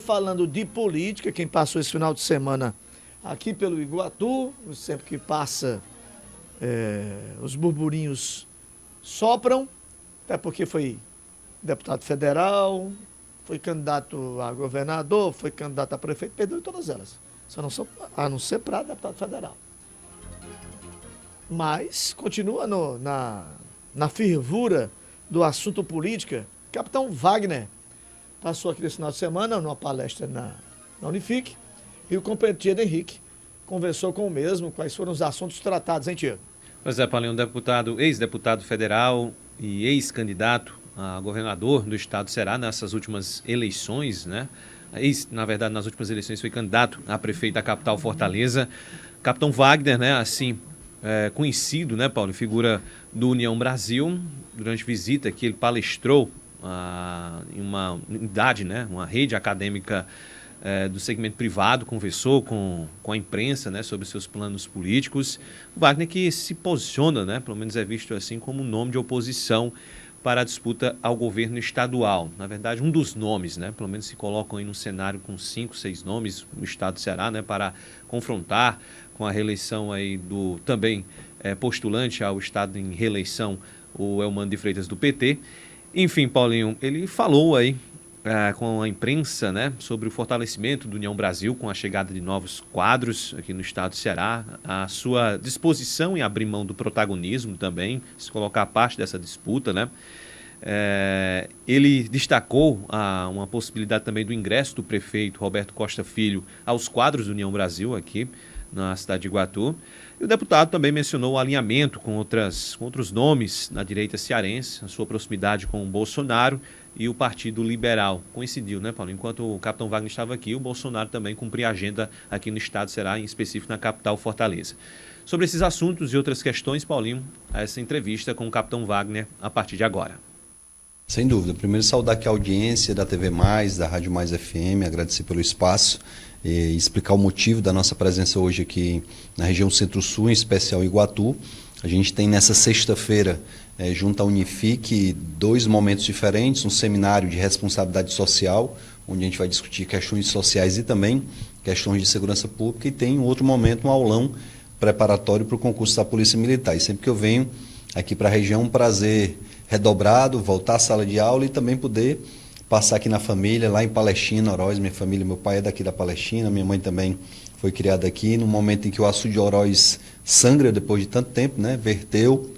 falando de política, quem passou esse final de semana aqui pelo Iguatu, sempre que passa, os burburinhos sopram, até porque foi deputado federal, foi candidato a governador, foi candidato a prefeito, perdeu em todas elas. Só não são, a não ser para deputado federal. Mas continua na fervura do assunto política. Capitão Wagner passou aqui nesse final de semana numa palestra na Unifique e o companheiro Henrique conversou com o mesmo, quais foram os assuntos tratados, hein, Tiago? Pois é, Paulinho, ex-deputado federal e ex-candidato a governador do estado do Ceará nessas últimas eleições, né? Na verdade, nas últimas eleições foi candidato a prefeito da capital Fortaleza. Capitão Wagner, né, assim, conhecido, né, Paulo, figura do União Brasil, durante visita que ele palestrou em uma unidade, né, uma rede acadêmica do segmento privado, conversou com a imprensa, né, sobre seus planos políticos. O Wagner que se posiciona, né, pelo menos é visto assim, como um nome de oposição para a disputa ao governo estadual. Na verdade, um dos nomes, né, pelo menos se colocam aí num cenário com 5, 6 nomes no estado do Ceará, né, para confrontar com a reeleição aí do também postulante ao estado em reeleição, o Elmano de Freitas do PT. Enfim, Paulinho, ele falou aí com a imprensa, né, sobre o fortalecimento do União Brasil com a chegada de novos quadros aqui no estado do Ceará, a sua disposição em abrir mão do protagonismo também, se colocar parte dessa disputa, né? Ele destacou uma possibilidade também do ingresso do prefeito Roberto Costa Filho aos quadros do União Brasil aqui na cidade de Iguatu. E o deputado também mencionou o alinhamento com outros nomes na direita cearense, a sua proximidade com o Bolsonaro e o Partido Liberal. Coincidiu, né, Paulo? Enquanto o capitão Wagner estava aqui, o Bolsonaro também cumpria agenda aqui no estado do Ceará, em específico na capital Fortaleza. Sobre esses assuntos e outras questões, Paulinho, essa entrevista com o capitão Wagner a partir de agora. Sem dúvida. Primeiro, saudar aqui a audiência da TV+, da Rádio Mais FM, agradecer pelo espaço e explicar o motivo da nossa presença hoje aqui na região Centro-Sul, em especial Iguatu. A gente tem nessa sexta-feira, junto à Unifique, 2 momentos diferentes, um seminário de responsabilidade social, onde a gente vai discutir questões sociais e também questões de segurança pública, e tem um outro momento, um aulão preparatório para o concurso da Polícia Militar. E sempre que eu venho aqui para a região, um prazer redobrado, voltar à sala de aula e também poder passar aqui na família, lá em Palestina, Oroz, minha família, meu pai é daqui da Palestina, minha mãe também foi criada aqui, no momento em que o açude de Oroz sangra depois de tanto tempo, né, verteu,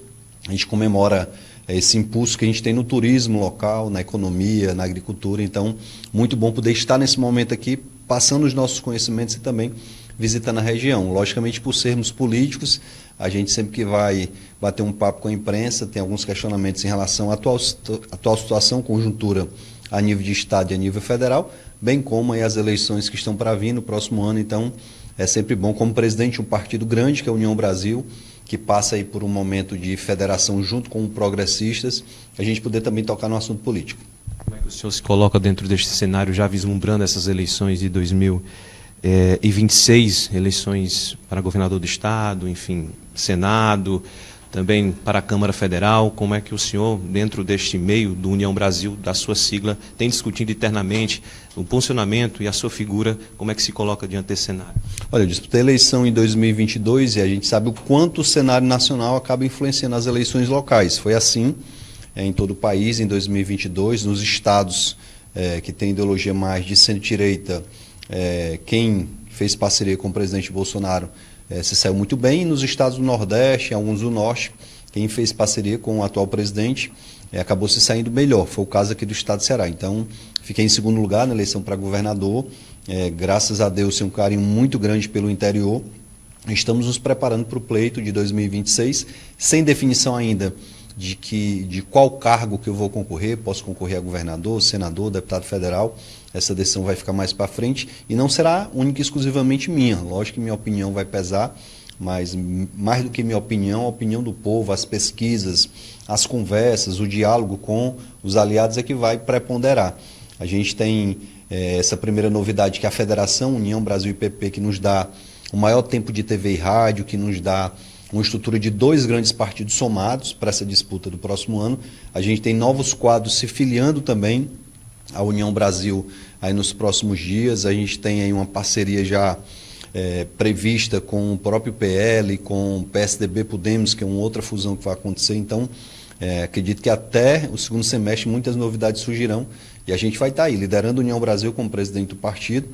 a gente comemora esse impulso que a gente tem no turismo local, na economia, na agricultura. Então, muito bom poder estar nesse momento aqui, passando os nossos conhecimentos e também visitando a região. Logicamente, por sermos políticos, a gente sempre que vai bater um papo com a imprensa, tem alguns questionamentos em relação à atual situação, conjuntura a nível de Estado e a nível federal, bem como aí as eleições que estão para vir no próximo ano. Então, é sempre bom, como presidente de um partido grande, que é a União Brasil, que passa aí por um momento de federação junto com progressistas, a gente poder também tocar no assunto político. Como é que o senhor se coloca dentro deste cenário, já vislumbrando essas eleições de 2026, eleições para governador do Estado, enfim, Senado, também para a Câmara Federal? Como é que o senhor, dentro deste meio do União Brasil, da sua sigla, tem discutido internamente o funcionamento e a sua figura, como é que se coloca diante desse cenário? Olha, eu disputei a eleição em 2022 e a gente sabe o quanto o cenário nacional acaba influenciando as eleições locais. Foi assim em todo o país em 2022, nos estados que têm ideologia mais de centro-direita, quem fez parceria com o presidente Bolsonaro se saiu muito bem, e nos estados do Nordeste, alguns do Norte, quem fez parceria com o atual presidente acabou se saindo melhor. Foi o caso aqui do estado do Ceará. Então, fiquei em segundo lugar na eleição para governador, graças a Deus, tem um carinho muito grande pelo interior. Estamos nos preparando para o pleito de 2026, sem definição ainda de qual cargo que eu vou concorrer. Posso concorrer a governador, senador, deputado federal. Essa decisão vai ficar mais para frente e não será única e exclusivamente minha. Lógico que minha opinião vai pesar, mas mais do que minha opinião, a opinião do povo, as pesquisas, as conversas, o diálogo com os aliados é que vai preponderar. A gente tem essa primeira novidade, que é a Federação União Brasil e PP, que nos dá o maior tempo de TV e rádio, que nos dá uma estrutura de 2 grandes partidos somados para essa disputa do próximo ano. A gente tem novos quadros se filiando também a União Brasil aí nos próximos dias. A gente tem aí uma parceria já prevista com o próprio PL, com o PSDB Podemos, que é uma outra fusão que vai acontecer. Então, acredito que até o segundo semestre muitas novidades surgirão e a gente vai estar aí liderando a União Brasil como presidente do partido.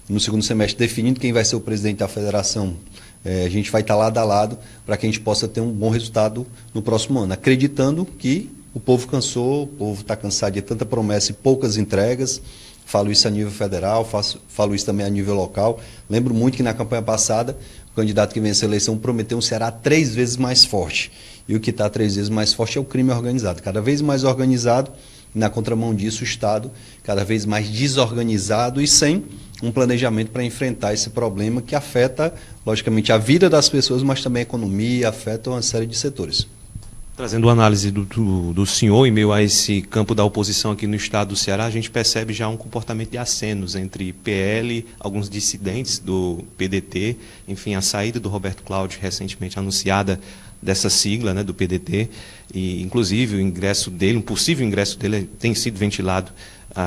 No segundo semestre, definindo quem vai ser o presidente da federação. A gente vai estar lado a lado para que a gente possa ter um bom resultado no próximo ano, acreditando que o povo cansou, o povo está cansado de tanta promessa e poucas entregas. Falo isso a nível federal, falo isso também a nível local. Lembro muito que na campanha passada, o candidato que venceu a eleição prometeu um Ceará 3 vezes mais forte. E o que está 3 vezes mais forte é o crime organizado. Cada vez mais organizado, e na contramão disso o Estado cada vez mais desorganizado e sem um planejamento para enfrentar esse problema que afeta, logicamente, a vida das pessoas, mas também a economia, afeta uma série de setores. Trazendo a análise do senhor em meio a esse campo da oposição aqui no estado do Ceará, a gente percebe já um comportamento de acenos entre PL, alguns dissidentes do PDT, enfim, a saída do Roberto Cláudio, recentemente anunciada dessa sigla, né, do PDT, e inclusive o ingresso dele, um possível ingresso dele tem sido ventilado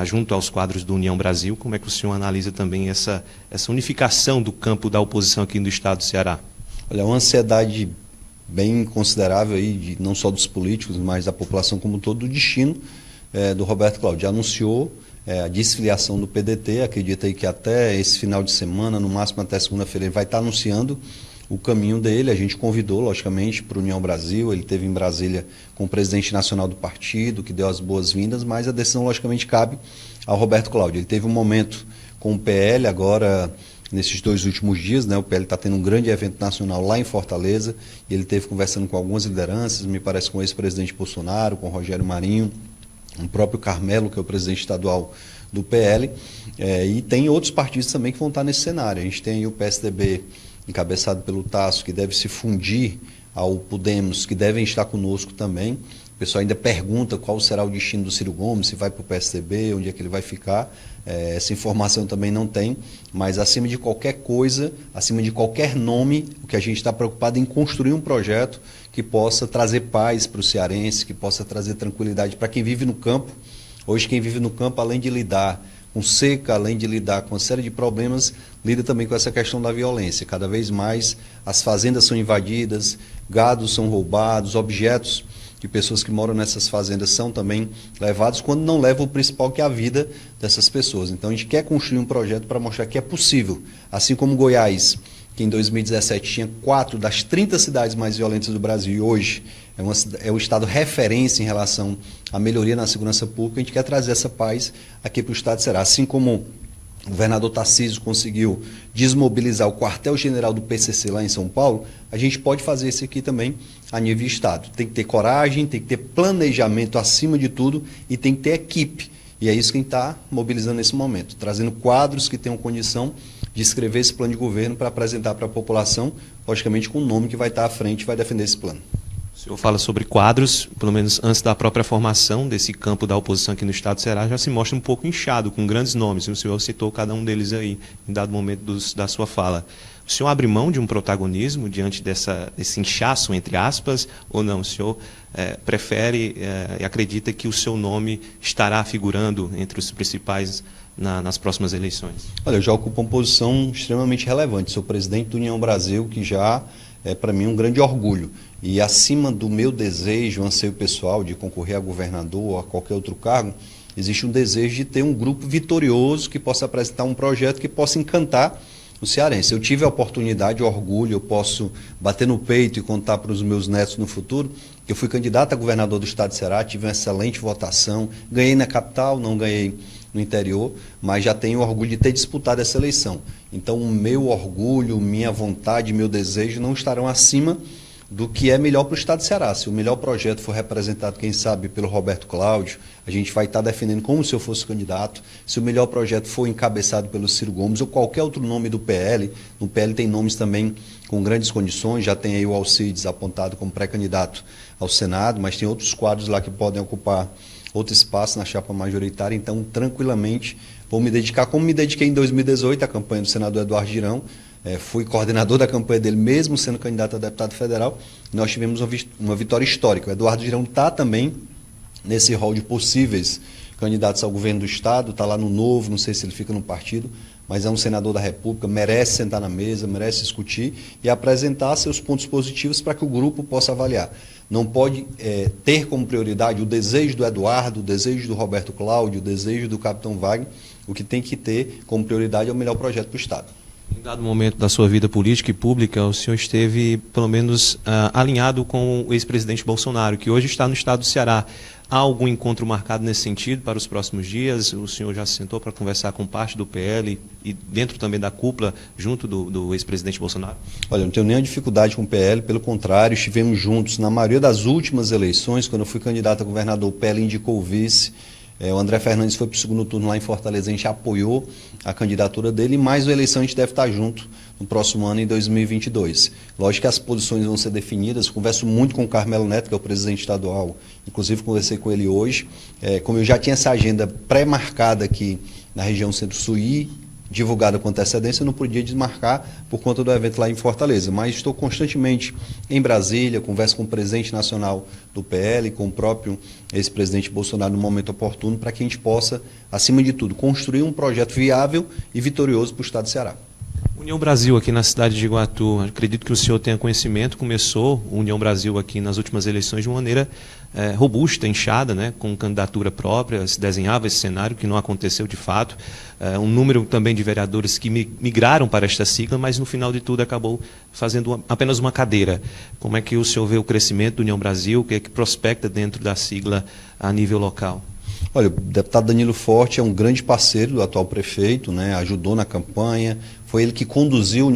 junto aos quadros do União Brasil. Como é que o senhor analisa também essa unificação do campo da oposição aqui no estado do Ceará? Olha, uma ansiedade bem considerável aí, não só dos políticos, mas da população como um todo, do destino do Roberto Cláudio. Já anunciou a desfiliação do PDT, acredita aí que até esse final de semana, no máximo até segunda-feira, ele vai estar anunciando o caminho dele. A gente convidou, logicamente, para o União Brasil, ele esteve em Brasília com o presidente nacional do partido, que deu as boas-vindas, mas a decisão, logicamente, cabe ao Roberto Cláudio. Ele teve um momento com o PL, agora nesses 2 últimos dias, né, o PL está tendo um grande evento nacional lá em Fortaleza, e ele esteve conversando com algumas lideranças, me parece com o ex-presidente Bolsonaro, com o Rogério Marinho, o próprio Carmelo, que é o presidente estadual do PL, e tem outros partidos também que vão estar nesse cenário. A gente tem aí o PSDB, encabeçado pelo Tasso, que deve se fundir ao Podemos, que devem estar conosco também. O pessoal ainda pergunta qual será o destino do Ciro Gomes, se vai para o PSDB, onde é que ele vai ficar. Essa informação também não tem, mas acima de qualquer coisa, acima de qualquer nome, o que a gente está preocupado é em construir um projeto que possa trazer paz para o cearense, que possa trazer tranquilidade para quem vive no campo. Hoje, quem vive no campo, além de lidar com seca, além de lidar com uma série de problemas, lida também com essa questão da violência. Cada vez mais as fazendas são invadidas, gados são roubados, objetos de pessoas que moram nessas fazendas são também levados, quando não levam o principal, que é a vida dessas pessoas. Então a gente quer construir um projeto para mostrar que é possível, assim como Goiás, que em 2017 tinha 4 das 30 cidades mais violentas do Brasil, e hoje é um estado referência em relação à melhoria na segurança pública. A gente quer trazer essa paz aqui para o estado de Ceará. Assim como o governador Tarcísio conseguiu desmobilizar o quartel-general do PCC lá em São Paulo, a gente pode fazer isso aqui também a nível estado. Tem que ter coragem, tem que ter planejamento acima de tudo e tem que ter equipe. E é isso que a gente está mobilizando nesse momento, trazendo quadros que tenham condição de escrever esse plano de governo para apresentar para a população, logicamente com o nome que vai estar à frente e vai defender esse plano. O senhor fala sobre quadros, pelo menos antes da própria formação desse campo da oposição aqui no estado do Ceará, já se mostra um pouco inchado, com grandes nomes. O senhor citou cada um deles aí, em dado momento da sua fala. O senhor abre mão de um protagonismo diante desse inchaço, entre aspas, ou não? O senhor prefere e acredita que o seu nome estará figurando entre os principais nas próximas eleições? Olha, eu já ocupo uma posição extremamente relevante. Sou presidente do União Brasil, que já é para mim um grande orgulho. E acima do meu desejo, anseio pessoal de concorrer a governador ou a qualquer outro cargo, existe um desejo de ter um grupo vitorioso que possa apresentar um projeto que possa encantar o cearense. Eu tive a oportunidade, o orgulho, eu posso bater no peito e contar para os meus netos no futuro, que eu fui candidato a governador do estado de Ceará, tive uma excelente votação, ganhei na capital, não ganhei no interior, mas já tenho orgulho de ter disputado essa eleição. Então o meu orgulho, minha vontade, meu desejo não estarão acima do que é melhor para o estado de Ceará. Se o melhor projeto for representado, quem sabe, pelo Roberto Cláudio, a gente vai estar defendendo como se eu fosse candidato. Se o melhor projeto for encabeçado pelo Ciro Gomes ou qualquer outro nome do PL, no PL tem nomes também com grandes condições, já tem aí o Alcides apontado como pré-candidato ao Senado, mas tem outros quadros lá que podem ocupar outro espaço na chapa majoritária, então tranquilamente vou me dedicar, como me dediquei em 2018 à campanha do senador Eduardo Girão. Fui coordenador da campanha dele, mesmo sendo candidato a deputado federal. Nós tivemos uma vitória histórica. O Eduardo Girão está também nesse rol de possíveis candidatos ao governo do Estado, está lá no Novo, não sei se ele fica no partido, mas é um senador da República, merece sentar na mesa, merece discutir e apresentar seus pontos positivos para que o grupo possa avaliar. Não pode ter como prioridade o desejo do Eduardo, o desejo do Roberto Cláudio, o desejo do Capitão Wagner. O que tem que ter como prioridade é o melhor projeto para o Estado. Em dado momento da sua vida política e pública, o senhor esteve, pelo menos, alinhado com o ex-presidente Bolsonaro, que hoje está no estado do Ceará. Há algum encontro marcado nesse sentido para os próximos dias? O senhor já se sentou para conversar com parte do PL e dentro também da cúpula, junto do ex-presidente Bolsonaro? Olha, eu não tenho nenhuma dificuldade com o PL, pelo contrário, estivemos juntos na maioria das últimas eleições. Quando eu fui candidato a governador, o PL indicou o vice. O André Fernandes foi para o segundo turno lá em Fortaleza, a gente apoiou a candidatura dele e mais uma eleição a gente deve estar junto no próximo ano, em 2022. Lógico que as posições vão ser definidas, converso muito com o Carmelo Neto, que é o presidente estadual, inclusive conversei com ele hoje. Como eu já tinha essa agenda pré-marcada aqui na região Centro-Sul e divulgada com antecedência, eu não podia desmarcar por conta do evento lá em Fortaleza, mas estou constantemente em Brasília, converso com o presidente nacional do PL, com o próprio ex-presidente Bolsonaro no momento oportuno, para que a gente possa, acima de tudo, construir um projeto viável e vitorioso para o Estado do Ceará. União Brasil aqui na cidade de Iguatu, acredito que o senhor tenha conhecimento, começou o União Brasil aqui nas últimas eleições de uma maneira robusta, inchada, né, com candidatura própria, se desenhava esse cenário que não aconteceu de fato, um número também de vereadores que migraram para esta sigla, mas no final de tudo acabou fazendo apenas uma cadeira. Como é que o senhor vê o crescimento do União Brasil, o que é que prospecta dentro da sigla a nível local? Olha, o deputado Danilo Forte é um grande parceiro do atual prefeito, né, ajudou na campanha, foi ele que conduziu